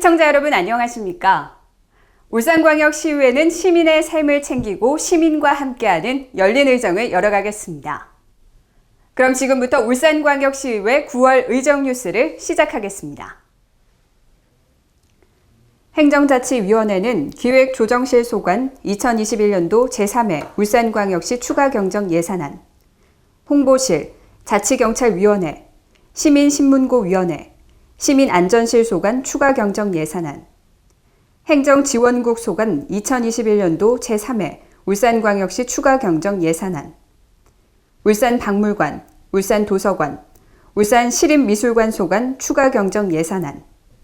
시청자 여러분 안녕하십니까? 울산광역시의회는 시민의 삶을 챙기고 시민과 함께하는 열린 의정을 열어가겠습니다. 그럼 지금부터 울산광역시의회 9월 의정 뉴스를 시작하겠습니다. 행정자치위원회는 기획조정실 소관 2021년도 제3회 울산광역시 추가경정 예산안, 홍보실, 자치경찰위원회, 시민신문고위원회, 시민안전실 소관 추가경정 예산안, 행정지원국 소관 2021년도 제3회 울산광역시 추가경정 예산안, 울산박물관, 울산도서관, 울산시립미술관 소관 추가경정 예산안,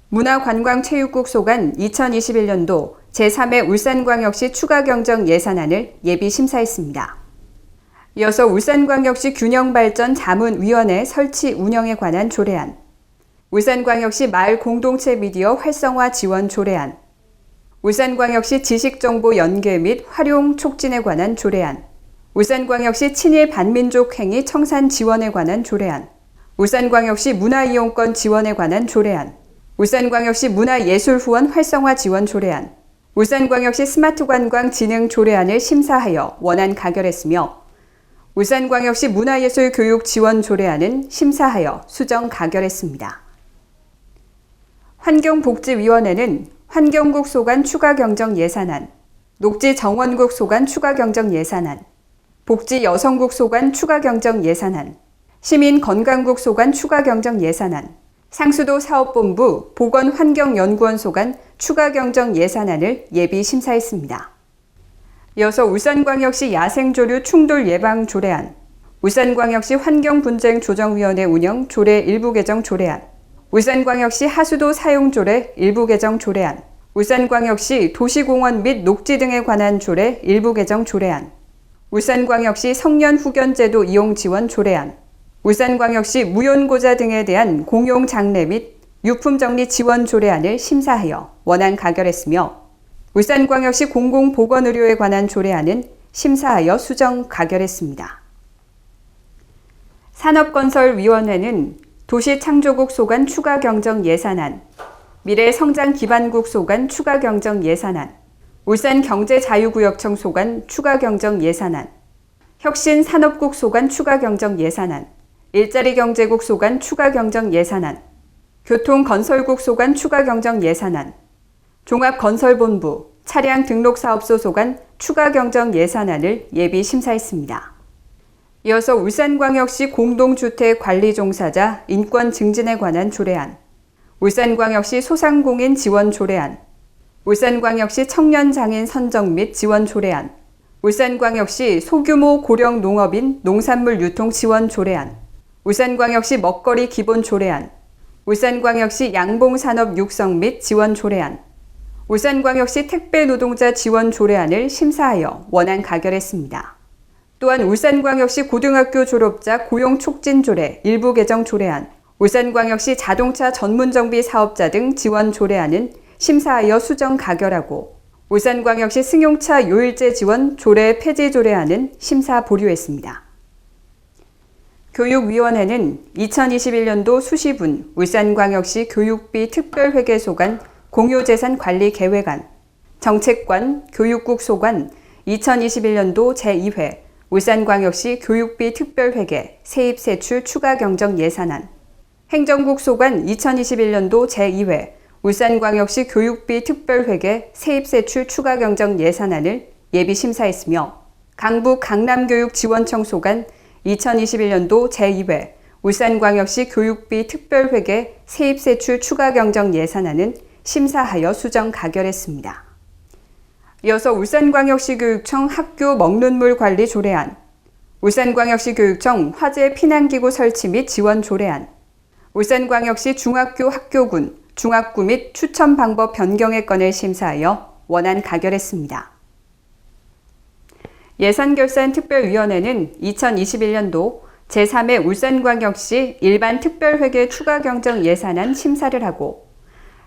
문화관광체육국 소관 2021년도 제3회 울산광역시 추가경정 예산안을 예비심사했습니다. 이어서 울산광역시 균형발전 자문위원회 설치 운영에 관한 조례안, 울산광역시 마을 공동체 미디어 활성화 지원 조례안, 울산광역시 지식정보 연계 및 활용 촉진에 관한 조례안, 울산광역시 친일 반민족 행위 청산 지원에 관한 조례안, 울산광역시 문화이용권 지원에 관한 조례안, 울산광역시 문화예술후원 활성화 지원 조례안, 울산광역시 스마트관광 진흥 조례안을 심사하여 원안 가결했으며 울산광역시 문화예술교육 지원 조례안은 심사하여 수정 가결했습니다. 환경복지위원회는 환경국 소관 추가경정 예산안, 녹지정원국 소관 추가경정 예산안, 복지여성국 소관 추가경정 예산안, 시민건강국 소관 추가경정 예산안, 상수도 사업본부 보건환경연구원 소관 추가경정 예산안을 예비심사했습니다. 이어서 울산광역시 야생조류 충돌 예방 조례안, 울산광역시 환경분쟁조정위원회 운영 조례 일부 개정 조례안, 울산광역시 하수도 사용 조례 일부 개정 조례안, 울산광역시 도시공원 및 녹지 등에 관한 조례 일부 개정 조례안, 울산광역시 성년 후견제도 이용 지원 조례안, 울산광역시 무연고자 등에 대한 공용 장례 및 유품 정리 지원 조례안을 심사하여 원안 가결했으며 울산광역시 공공보건의료에 관한 조례안은 심사하여 수정 가결했습니다. 산업건설위원회는 도시창조국 소관 추가경정 예산안, 미래성장기반국 소관 추가경정 예산안, 울산경제자유구역청 소관 추가경정 예산안, 혁신산업국 소관 추가경정 예산안, 일자리경제국 소관 추가경정 예산안, 교통건설국 소관 추가경정 예산안, 종합건설본부 차량등록사업소 소관 추가경정 예산안을 예비심사했습니다. 이어서 울산광역시 공동주택관리종사자 인권 증진에 관한 조례안, 울산광역시 소상공인 지원 조례안, 울산광역시 청년장애인 선정 및 지원 조례안, 울산광역시 소규모 고령 농업인 농산물 유통 지원 조례안, 울산광역시 먹거리 기본 조례안, 울산광역시 양봉산업 육성 및 지원 조례안, 울산광역시 택배 노동자 지원 조례안을 심사하여 원안 가결했습니다. 또한 울산광역시 고등학교 졸업자 고용 촉진 조례 일부 개정 조례안, 울산광역시 자동차 전문정비 사업자 등 지원 조례안은 심사하여 수정 가결하고 울산광역시 승용차 요일제 지원 조례 폐지 조례안은 심사 보류했습니다. 교육위원회는 2021년도 수시분 울산광역시 교육비 특별회계 소관 공유재산 관리 계획안, 정책관 교육국 소관 2021년도 제2회 울산광역시 교육비 특별회계 세입세출 추가경정 예산안, 행정국 소관 2021년도 제2회 울산광역시 교육비 특별회계 세입세출 추가경정 예산안을 예비심사했으며 강북 강남교육지원청 소관 2021년도 제2회 울산광역시 교육비 특별회계 세입세출 추가경정 예산안은 심사하여 수정 가결했습니다. 이어서 울산광역시 교육청 학교 먹는 물 관리 조례안, 울산광역시 교육청 화재 피난기구 설치 및 지원 조례안, 울산광역시 중학교 학교군, 중학구 및 추천 방법 변경의 건을 심사하여 원안 가결했습니다. 예산결산특별위원회는 2021년도 제3회 울산광역시 일반 특별회계 추가경정 예산안 심사를 하고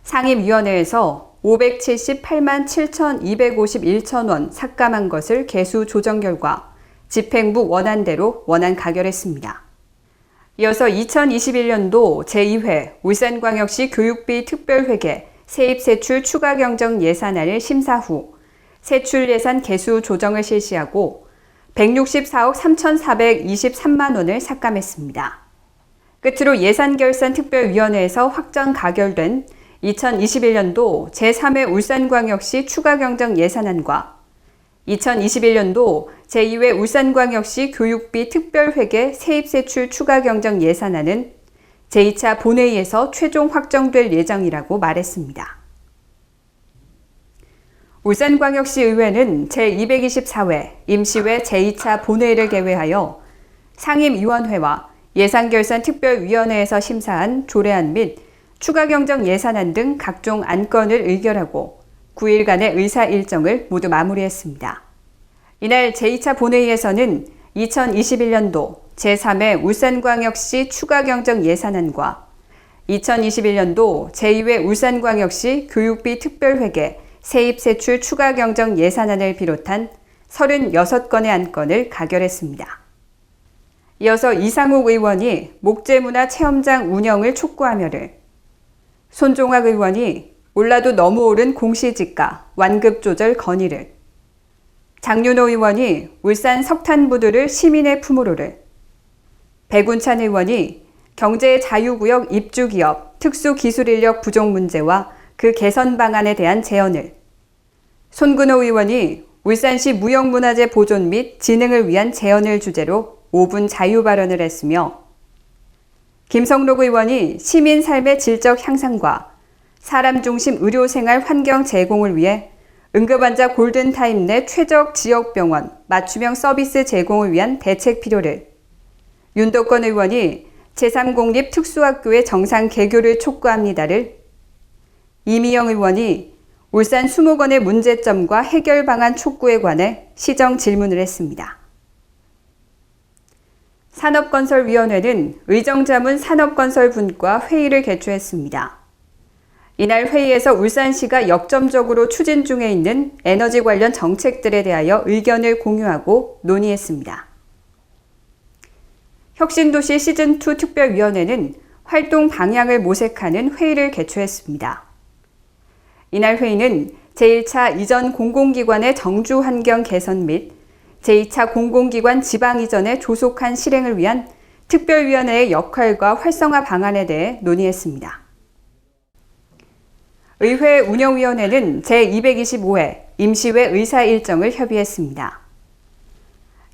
상임위원회에서 578만 7,251천 원 삭감한 것을 개수 조정 결과 집행부 원안대로 원안 가결했습니다. 이어서 2021년도 제2회 울산광역시 교육비 특별회계 세입세출 추가 경정 예산안을 심사 후 세출 예산 개수 조정을 실시하고 164억 3,423만 원을 삭감했습니다. 끝으로 예산결산특별위원회에서 확정 가결된 2021년도 제3회 울산광역시 추가경정 예산안과 2021년도 제2회 울산광역시 교육비 특별회계 세입세출 추가경정 예산안은 제2차 본회의에서 최종 확정될 예정이라고 말했습니다. 울산광역시의회는 제224회 임시회 제2차 본회의를 개회하여 상임위원회와 예산결산특별위원회에서 심사한 조례안 및 추가경정 예산안 등 각종 안건을 의결하고 9일간의 의사 일정을 모두 마무리했습니다. 이날 제2차 본회의에서는 2021년도 제3회 울산광역시 추가경정 예산안과 2021년도 제2회 울산광역시 교육비 특별회계 세입세출 추가경정 예산안을 비롯한 36건의 안건을 가결했습니다. 이어서 이상욱 의원이 목재문화체험장 운영을 촉구하며를, 손종학 의원이 올라도 너무 오른 공시지가 완급 조절 건의를, 장윤호 의원이 울산 석탄부두를 시민의 품으로를, 백운찬 의원이 경제 자유구역 입주기업 특수기술인력 부족 문제와 그 개선 방안에 대한 제언을, 손근호 의원이 울산시 무형문화재 보존 및 진흥을 위한 제언을 주제로 5분 자유 발언을 했으며, 김성록 의원이 시민 삶의 질적 향상과 사람 중심 의료생활 환경 제공을 위해 응급환자 골든타임 내 최적 지역병원 맞춤형 서비스 제공을 위한 대책 필요를, 윤덕권 의원이 제3공립특수학교의 정상 개교를 촉구합니다를, 이미영 의원이 울산 수목원의 문제점과 해결 방안 촉구에 관해 시정 질문을 했습니다. 산업건설위원회는 의정자문 산업건설분과 회의를 개최했습니다. 이날 회의에서 울산시가 역점적으로 추진 중에 있는 에너지 관련 정책들에 대하여 의견을 공유하고 논의했습니다. 혁신도시 시즌2 특별위원회는 활동 방향을 모색하는 회의를 개최했습니다. 이날 회의는 제1차 이전 공공기관의 정주 환경 개선 및 제2차 공공기관 지방 이전의 조속한 실행을 위한 특별위원회의 역할과 활성화 방안에 대해 논의했습니다. 의회 운영위원회는 제225회 임시회 의사 일정을 협의했습니다.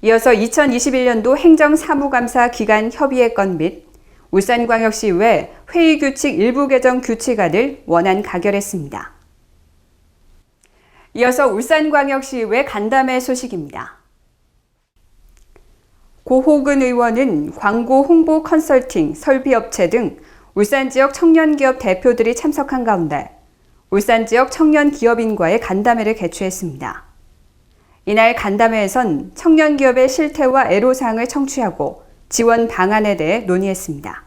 이어서 2021년도 행정사무감사 기간 협의의 건 및 울산광역시의회 회의규칙 일부 개정 규칙안을 원안 가결했습니다. 이어서 울산광역시의회 간담회 소식입니다. 고호근 의원은 광고 홍보 컨설팅, 설비업체 등 울산 지역 청년기업 대표들이 참석한 가운데 울산 지역 청년 기업인과의 간담회를 개최했습니다. 이날 간담회에선 청년기업의 실태와 애로사항을 청취하고 지원 방안에 대해 논의했습니다.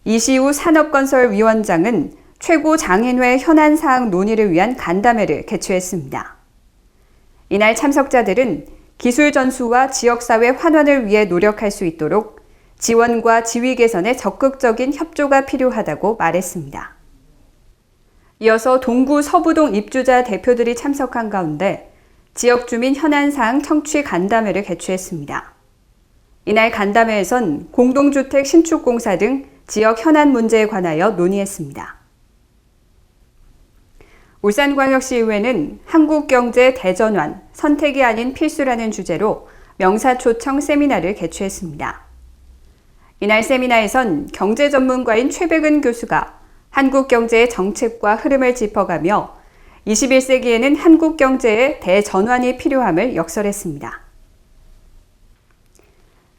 이시우 산업건설위원장은 최고장인회 현안사항 논의를 위한 간담회를 개최했습니다. 이날 참석자들은 기술 전수와 지역사회 환원을 위해 노력할 수 있도록 지원과 지위 개선에 적극적인 협조가 필요하다고 말했습니다. 이어서 동구 서부동 입주자 대표들이 참석한 가운데 지역 주민 현안사항 청취 간담회를 개최했습니다. 이날 간담회에선 공동주택 신축공사 등 지역 현안 문제에 관하여 논의했습니다. 울산광역시의회는 한국경제 대전환, 선택이 아닌 필수라는 주제로 명사초청 세미나를 개최했습니다. 이날 세미나에선 경제 전문가인 최백은 교수가 한국 경제의 정책과 흐름을 짚어가며 21세기에는 한국 경제의 대전환이 필요함을 역설했습니다.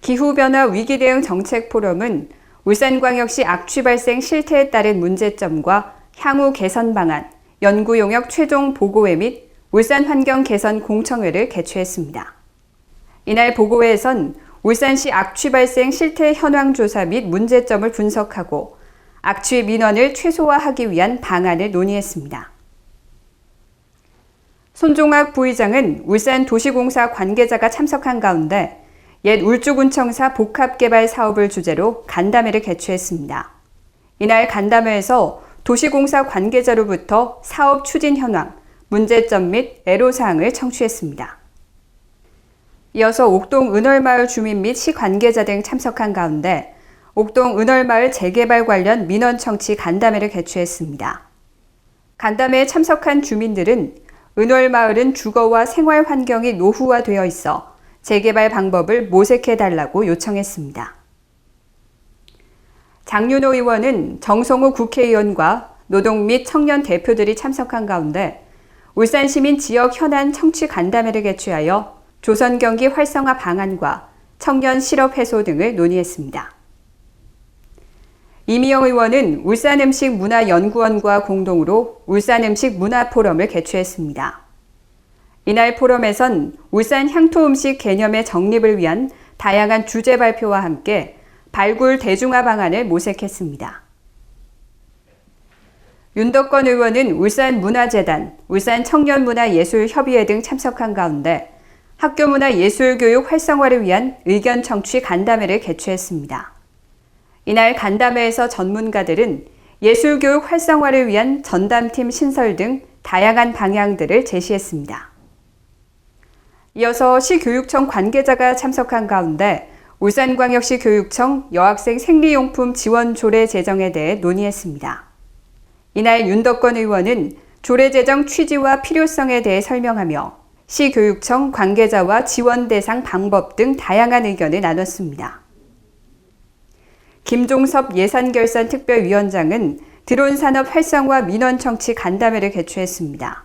기후변화 위기대응 정책 포럼은 울산광역시 악취 발생 실태에 따른 문제점과 향후 개선 방안, 연구 용역 최종 보고회 및 울산 환경 개선 공청회를 개최했습니다. 이날 보고회에선 울산시 악취 발생 실태 현황 조사 및 문제점을 분석하고 악취 민원을 최소화하기 위한 방안을 논의했습니다. 손종학 부의장은 울산도시공사 관계자가 참석한 가운데 옛 울주군청사 복합개발 사업을 주제로 간담회를 개최했습니다. 이날 간담회에서 도시공사 관계자로부터 사업 추진 현황, 문제점 및 애로사항을 청취했습니다. 이어서 옥동 은월마을 주민 및 시 관계자 등 참석한 가운데 옥동 은월마을 재개발 관련 민원 청취 간담회를 개최했습니다. 간담회에 참석한 주민들은 은월마을은 주거와 생활 환경이 노후화되어 있어 재개발 방법을 모색해달라고 요청했습니다. 장윤호 의원은 정성호 국회의원과 노동 및 청년 대표들이 참석한 가운데 울산시민 지역 현안 청취 간담회를 개최하여 조선 경기 활성화 방안과 청년 실업 해소 등을 논의했습니다. 이미영 의원은 울산음식문화연구원과 공동으로 울산음식문화포럼을 개최했습니다. 이날 포럼에선 울산 향토음식 개념의 정립을 위한 다양한 주제 발표와 함께 발굴 대중화 방안을 모색했습니다. 윤덕권 의원은 울산문화재단, 울산청년문화예술협의회 등 참석한 가운데 학교문화예술교육 활성화를 위한 의견 청취 간담회를 개최했습니다. 이날 간담회에서 전문가들은 예술교육 활성화를 위한 전담팀 신설 등 다양한 방향들을 제시했습니다. 이어서 시교육청 관계자가 참석한 가운데 울산광역시 교육청 여학생 생리용품 지원 조례 제정에 대해 논의했습니다. 이날 윤덕권 의원은 조례 제정 취지와 필요성에 대해 설명하며 시교육청 관계자와 지원 대상 방법 등 다양한 의견을 나눴습니다. 김종섭 예산결산특별위원장은 드론산업 활성화 민원 청취 간담회를 개최했습니다.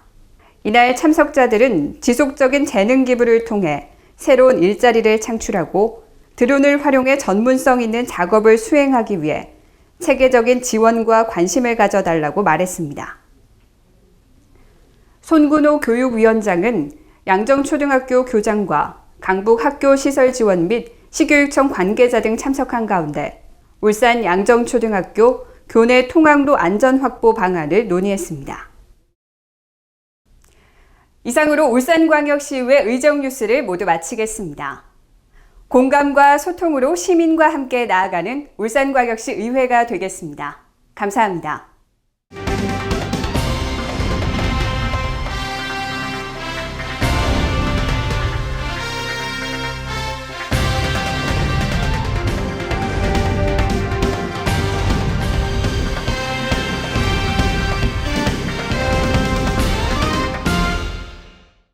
이날 참석자들은 지속적인 재능 기부를 통해 새로운 일자리를 창출하고 드론을 활용해 전문성 있는 작업을 수행하기 위해 체계적인 지원과 관심을 가져달라고 말했습니다. 손근호 교육위원장은 양정초등학교 교장과 강북 학교 시설 지원 및 시교육청 관계자 등 참석한 가운데 울산 양정초등학교 교내 통학로 안전 확보 방안을 논의했습니다. 이상으로 울산광역시의회 의정뉴스를 모두 마치겠습니다. 공감과 소통으로 시민과 함께 나아가는 울산광역시 의회가 되겠습니다. 감사합니다.